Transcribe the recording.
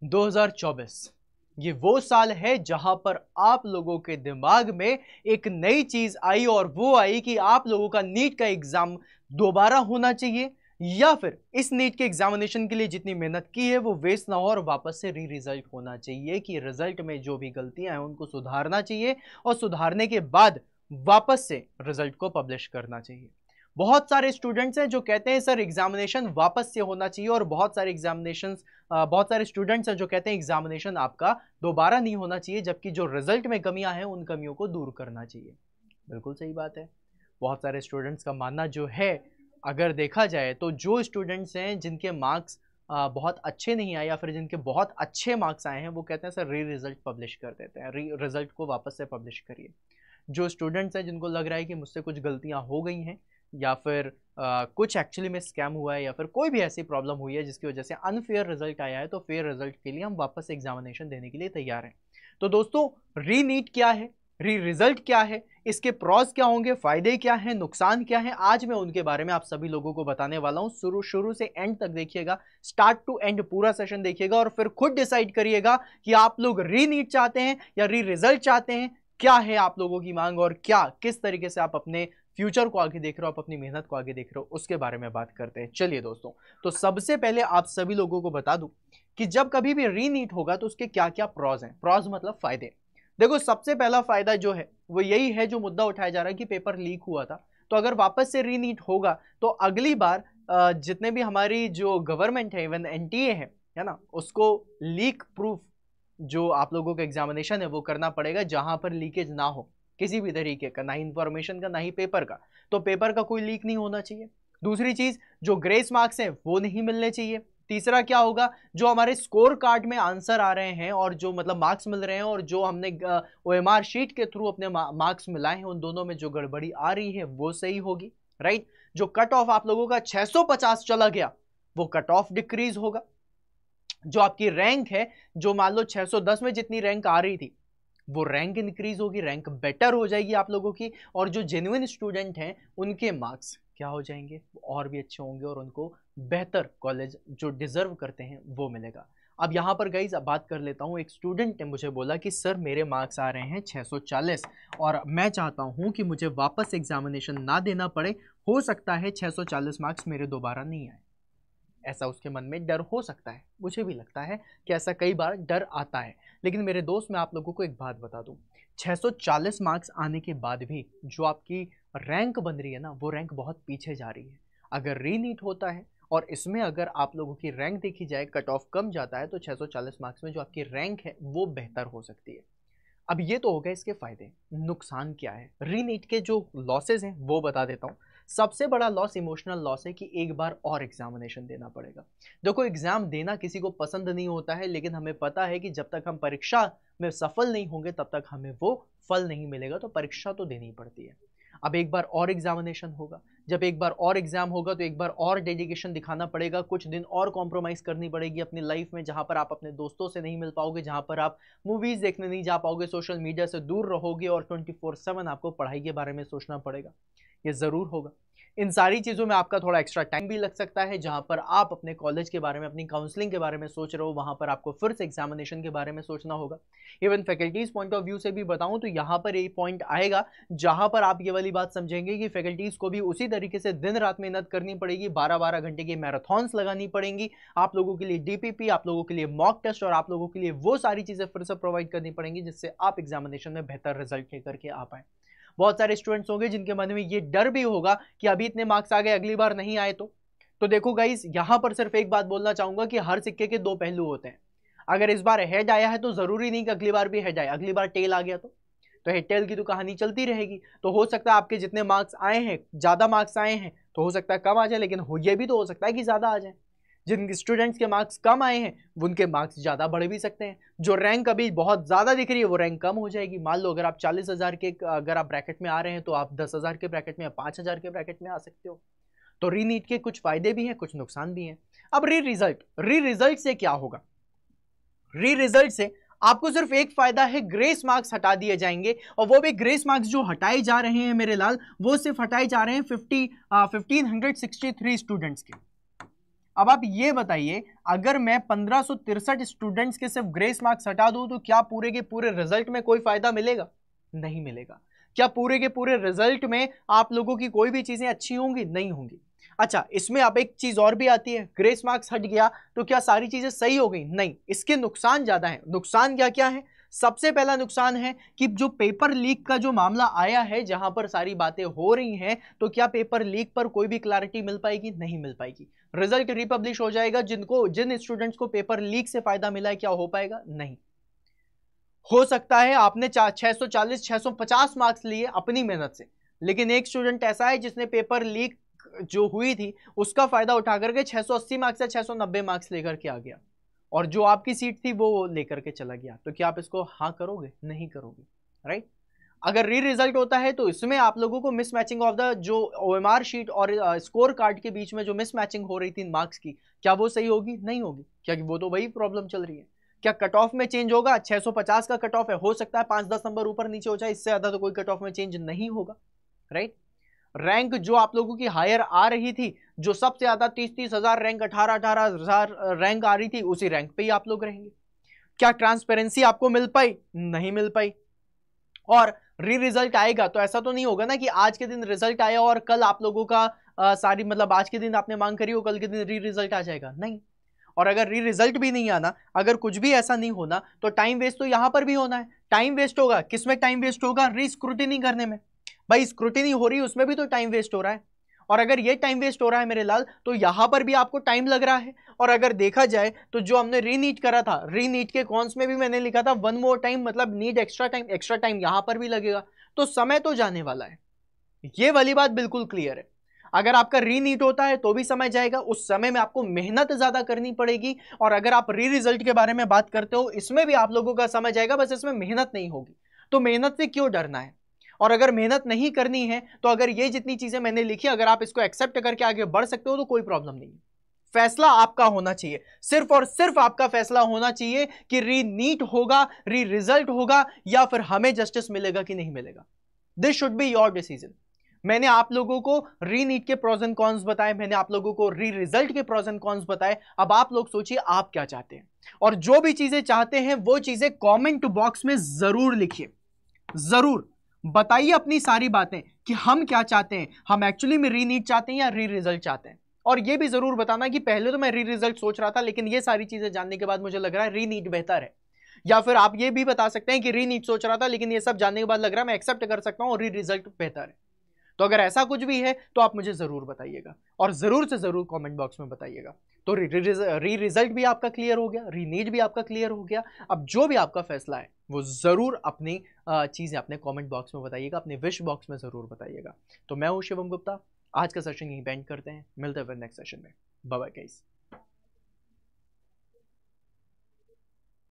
2024 ये वो साल है जहां पर आप लोगों के दिमाग में एक नई चीज आई और वो आई कि आप लोगों का नीट का एग्जाम दोबारा होना चाहिए या फिर इस नीट के एग्जामिनेशन के लिए जितनी मेहनत की है वो वेस्ट ना हो और वापस से री रिजल्ट होना चाहिए कि रिजल्ट में जो भी गलतियां हैं उनको सुधारना चाहिए और सुधारने के बाद वापस से रिजल्ट को पब्लिश करना चाहिए। बहुत सारे स्टूडेंट्स हैं जो कहते हैं सर एग्जामिनेशन वापस से होना चाहिए और बहुत सारे स्टूडेंट्स हैं जो कहते हैं एग्जामिनेशन आपका दोबारा नहीं होना चाहिए, जबकि जो रिजल्ट में कमियां हैं उन कमियों को दूर करना चाहिए। बिल्कुल सही बात है। बहुत सारे स्टूडेंट्स का मानना जो है, अगर देखा जाए तो जो स्टूडेंट्स हैं जिनके मार्क्स बहुत अच्छे नहीं आए या फिर जिनके बहुत अच्छे मार्क्स आए हैं वो कहते हैं सर री रिजल्ट पब्लिश कर देते हैं, री रिजल्ट को वापस से पब्लिश करिए। जो स्टूडेंट्स हैं जिनको लग रहा है कि मुझसे कुछ गलतियां हो गई हैं या फिर कुछ एक्चुअली में स्कैम हुआ है या फिर कोई भी ऐसी प्रॉब्लम हुई है जिसकी वजह से अनफेयर रिजल्ट आया है, तो फेयर रिजल्ट के लिए हम वापस एग्जामिनेशन देने के लिए तैयार हैं। तो दोस्तों, री नीट क्या है, री रिजल्ट क्या है, इसके प्रॉस क्या होंगे, फायदे क्या हैं, नुकसान क्या है, आज मैं उनके बारे में आप सभी लोगों को बताने वाला हूं। शुरू से एंड तक देखिएगा, स्टार्ट टू एंड पूरा सेशन देखिएगा और फिर खुद डिसाइड करिएगा कि आप लोग री नीट चाहते हैं या री रिजल्ट चाहते हैं। क्या है आप लोगों की मांग और क्या किस तरीके से आप अपने फ्यूचर को आगे देख रहे हो, आप अपनी मेहनत को आगे देख रहे हो, उसके बारे में बात करते हैं। चलिए दोस्तों, तो सबसे पहले आप सभी लोगों को बता दूं कि जब कभी भी री नीट होगा तो उसके क्या क्या प्रॉज हैं। प्रॉज मतलब फायदे। देखो, सबसे पहला फायदा जो है वो यही है जो मुद्दा उठाया जा रहा है कि पेपर लीक हुआ था, तो अगर वापस से री नीट होगा तो अगली बार जितने भी हमारी जो गवर्नमेंट है, इवन एनटीए है ना, उसको लीक प्रूफ जो आप लोगों का एग्जामिनेशन है वो करना पड़ेगा, जहां पर लीकेज ना हो किसी भी तरीके का, ना ही इंफॉर्मेशन का ना ही पेपर का। तो पेपर का कोई लीक नहीं होना चाहिए। दूसरी चीज, जो ग्रेस मार्क्स हैं वो नहीं मिलने चाहिए। तीसरा क्या होगा, जो हमारे स्कोर कार्ड में आंसर आ रहे हैं और जो मतलब मार्क्स मिल रहे हैं और जो हमने ओएमआर शीट के थ्रू अपने मार्क्स मिलाए हैं, उन दोनों में जो गड़बड़ी आ रही है वो सही होगी, राइट। जो कट ऑफ आप लोगों का 650 चला गया वो कट ऑफ डिक्रीज होगा। जो आपकी रैंक है, जो मान लो 610 में जितनी रैंक आ रही थी वो रैंक इंक्रीज होगी, रैंक बेटर हो जाएगी आप लोगों की, और जो जेन्युइन स्टूडेंट हैं उनके मार्क्स क्या हो जाएंगे, और भी अच्छे होंगे और उनको बेहतर कॉलेज जो डिजर्व करते हैं वो मिलेगा। अब यहाँ पर गाइज बात कर लेता हूँ। एक स्टूडेंट ने मुझे बोला कि सर मेरे मार्क्स आ रहे हैं 640 और मैं चाहता हूँ कि मुझे वापस एग्जामिनेशन ना देना पड़े, हो सकता है 640 मार्क्स मेरे दोबारा नहीं आए। ऐसा उसके मन में डर हो सकता है, मुझे भी लगता है कि ऐसा कई बार डर आता है। लेकिन मेरे दोस्त, मैं आप लोगों को एक बात बता दूं, 640 मार्क्स आने के बाद भी जो आपकी रैंक बन रही है ना, वो रैंक बहुत पीछे जा रही है। अगर रीनीट होता है और इसमें अगर आप लोगों की रैंक देखी जाए, कट ऑफ कम जाता है, तो 640 मार्क्स में जो आपकी रैंक है वो बेहतर हो सकती है। अब ये तो हो गए इसके फायदे। नुकसान क्या है, रीनीट के जो लॉसेज हैं वो बता देता हूँ। सबसे बड़ा लॉस इमोशनल लॉस है कि एक बार और एग्जामिनेशन देना पड़ेगा। देखो, एग्जाम देना किसी को पसंद नहीं होता है, लेकिन हमें पता है कि जब तक हम परीक्षा में सफल नहीं होंगे तब तक हमें वो फल नहीं मिलेगा, तो परीक्षा तो देनी पड़ती है। अब एक बार और एग्जामिनेशन होगा, जब एक बार और एग्जाम होगा तो एक बार और डेडिकेशन दिखाना पड़ेगा, कुछ दिन और कॉम्प्रोमाइज करनी पड़ेगी अपनी लाइफ में, जहां पर आप अपने दोस्तों से नहीं मिल पाओगे, जहां पर आप मूवीज देखने नहीं जा पाओगे, सोशल मीडिया से दूर रहोगे और 24/7 आपको पढ़ाई के बारे में सोचना पड़ेगा। ये जरूर होगा। इन सारी चीज़ों में आपका थोड़ा एक्स्ट्रा टाइम भी लग सकता है। जहां पर आप अपने कॉलेज के बारे में, अपनी काउंसलिंग के बारे में सोच रहे हो, वहां पर आपको फिर से एग्जामिनेशन के बारे में सोचना होगा। Even faculties point of view से भी बताऊं तो यहाँ पर ये पॉइंट आएगा जहां पर आप ये वाली बात समझेंगे कि फैकल्टीज को भी उसी तरीके से दिन रात मेहनत करनी पड़ेगी, 12-12 घंटे की मैराथन्स लगानी पड़ेंगी, आप लोगों के लिए डीपीपी, आप लोगों के लिए मॉक टेस्ट और आप लोगों के लिए वो सारी चीज़ें फिर से प्रोवाइड करनी पड़ेंगी जिससे आप एग्जामिनेशन में बेहतर रिजल्ट लेकर के आ पाए। बहुत सारे स्टूडेंट्स होंगे जिनके मन में ये डर भी होगा कि अभी इतने मार्क्स आ गए, अगली बार नहीं आए तो देखो गाइस, यहां पर सिर्फ एक बात बोलना चाहूंगा कि हर सिक्के के दो पहलू होते हैं। अगर इस बार हेड आया है तो जरूरी नहीं कि अगली बार भी हेड आए, अगली बार टेल आ गया तो हेड टेल की तो कहानी चलती रहेगी। तो हो सकता है आपके जितने मार्क्स आए हैं, ज्यादा मार्क्स आए हैं तो हो सकता है कम आ जाए, लेकिन ये भी तो हो सकता है कि ज्यादा आ जाए। जिन स्टूडेंट्स के मार्क्स कम आए हैं उनके मार्क्स ज़्यादा बढ़ भी सकते हैं। जो रैंक अभी बहुत ज़्यादा दिख रही है वो रैंक कम हो जाएगी। मान लो अगर आप 40,000 के अगर आप ब्रैकेट में आ रहे हैं तो आप 10,000 के ब्रैकेट में या 5,000 के ब्रैकेट में आ सकते हो। तो रीनीट के कुछ फायदे भी हैं, कुछ नुकसान भी हैं। अब री रिजल्ट से क्या होगा? री रिजल्ट से आपको सिर्फ एक फायदा है, ग्रेस मार्क्स हटा दिए जाएंगे, और वो भी ग्रेस मार्क्स जो हटाए जा रहे हैं मेरे लाल, वो सिर्फ हटाए जा रहे हैं 1563 स्टूडेंट्स के। अब आप ये बताइए, अगर मैं 1563 स्टूडेंट्स के सिर्फ ग्रेस मार्क्स हटा दूं तो क्या पूरे के पूरे रिजल्ट में कोई फायदा मिलेगा? नहीं मिलेगा। क्या पूरे के पूरे रिजल्ट में आप लोगों की कोई भी चीजें अच्छी होंगी? नहीं होंगी। अच्छा, इसमें अब एक चीज और भी आती है, ग्रेस मार्क्स हट गया तो क्या सारी चीजें सही हो गई? नहीं, इसके नुकसान ज्यादा है। नुकसान क्या क्या है? सबसे पहला नुकसान है कि जो पेपर लीक का जो मामला आया है, जहां पर सारी बातें हो रही हैं, तो क्या पेपर लीक पर कोई भी क्लैरिटी मिल पाएगी? नहीं मिल पाएगी। रिजल्ट रिपब्लिश हो जाएगा, जिन स्टूडेंट्स को पेपर लीक से फायदा मिला है, क्या हो पाएगा? नहीं। हो सकता है आपने 640 650 मार्क्स लिए अपनी मेहनत से, लेकिन एक स्टूडेंट ऐसा है जिसने पेपर लीक जो हुई थी उसका फायदा उठा करके 680 मार्क्स या 690 मार्क्स लेकर के आ गया, और जो आपकी सीट थी वो लेकर के चला गया। तो क्या आप इसको हाँ करोगे? नहीं करोगे, राइट? अगर री रिजल्ट होता है तो इसमें आप लोगों को मिसमैचिंग ऑफ द जो ओएमआर शीट और स्कोर कार्ड के बीच में जो मिसमैचिंग हो रही थी मार्क्स की, क्या वो सही होगी? नहीं होगी, क्योंकि वो तो वही प्रॉब्लम चल रही है। क्या कट ऑफ में चेंज होगा? 650 का कट ऑफ है, हो सकता है 5-10 नंबर ऊपर नीचे हो जाए, इससे ज्यादा तो कोई कट ऑफ में चेंज नहीं होगा, राइट? रैंक जो आप लोगों की हायर आ रही थी, जो सबसे ज्यादा 30-30 हजार रैंक, 18-18 हजार रैंक आ रही थी, उसी रैंक पे ही आप लोग रहेंगे। क्या ट्रांसपेरेंसी आपको मिल पाई? नहीं मिल पाई। और री रिजल्ट आएगा तो ऐसा तो नहीं होगा ना कि आज के दिन रिजल्ट आया और कल आप लोगों का सारी मतलब आज के दिन आपने मांग करी हो, कल के दिन री रिजल्ट आ जाएगा? नहीं। और अगर री रिजल्ट भी नहीं आना, अगर कुछ भी ऐसा नहीं होना, तो टाइम वेस्ट तो यहां पर भी होना है। टाइम वेस्ट होगा किसमें? टाइम वेस्ट होगा री स्क्रूटिनी करने में। भाई स्क्रूटिनी हो रही है, उसमें भी तो टाइम वेस्ट हो रहा है। और अगर ये टाइम वेस्ट हो रहा है मेरे लाल, तो यहां पर भी आपको टाइम लग रहा है। और अगर देखा जाए तो जो हमने रीनीट करा था, रीनीट के कॉन्स में भी मैंने लिखा था 1 मोर टाइम, मतलब need extra time, extra time यहां पर भी लगेगा, तो समय तो जाने वाला है। ये वाली बात बिल्कुल क्लियर है। अगर आपका रीनीट होता है तो भी समय जाएगा, उस समय में आपको मेहनत ज्यादा करनी पड़ेगी। और अगर आप री रिजल्ट के बारे में बात करते हो, इसमें भी आप लोगों का समय जाएगा, बस इसमें मेहनत नहीं होगी। तो मेहनत से क्यों डरना है? और अगर मेहनत नहीं करनी है तो अगर ये जितनी चीजें मैंने लिखी, अगर आप इसको एक्सेप्ट करके आगे बढ़ सकते हो तो कोई प्रॉब्लम नहीं है। फैसला आपका होना चाहिए, सिर्फ और सिर्फ आपका फैसला होना चाहिए कि री नीट होगा, री रिजल्ट होगा, या फिर हमें जस्टिस मिलेगा कि नहीं मिलेगा। This should be your decision. मैंने आप लोगों को री नीट के प्रोज एंड कॉन्स बताए, मैंने आप लोगों को री रिजल्ट के प्रोज एंड कॉन्स बताए। अब आप लोग सोचिए आप क्या चाहते हैं, और जो भी चीजें चाहते हैं वो चीजें कमेंट बॉक्स में जरूर लिखिए। जरूर बताइए अपनी सारी बातें कि हम क्या चाहते हैं, हम एक्चुअली में री नीट चाहते हैं या री रिजल्ट चाहते हैं। और ये भी जरूर बताना कि पहले तो मैं री रिजल्ट सोच रहा था, लेकिन ये सारी चीजें जानने के बाद मुझे लग रहा है री नीट बेहतर है। या फिर आप ये भी बता सकते हैं कि री नीट सोच रहा था, लेकिन ये सब जानने के बाद लग रहा है मैं एक्सेप्ट कर सकता हूं और री रिजल्ट बेहतर है। तो अगर ऐसा कुछ भी है तो आप मुझे जरूर बताइएगा, और जरूर से जरूर कमेंट बॉक्स में बताइएगा। तो री रिजल्ट भी आपका क्लियर हो गया, री नीट भी आपका क्लियर हो गया। अब जो भी आपका फैसला है वो जरूर अपनी चीजें अपने कमेंट बॉक्स में बताइएगा, अपने विश बॉक्स में जरूर बताइएगा। तो मैं हूं शिवम गुप्ता, आज का सेशन यहीं बैंड करते हैं, मिलते हैं फिर नेक्स्ट सेशन में। Bye bye guys.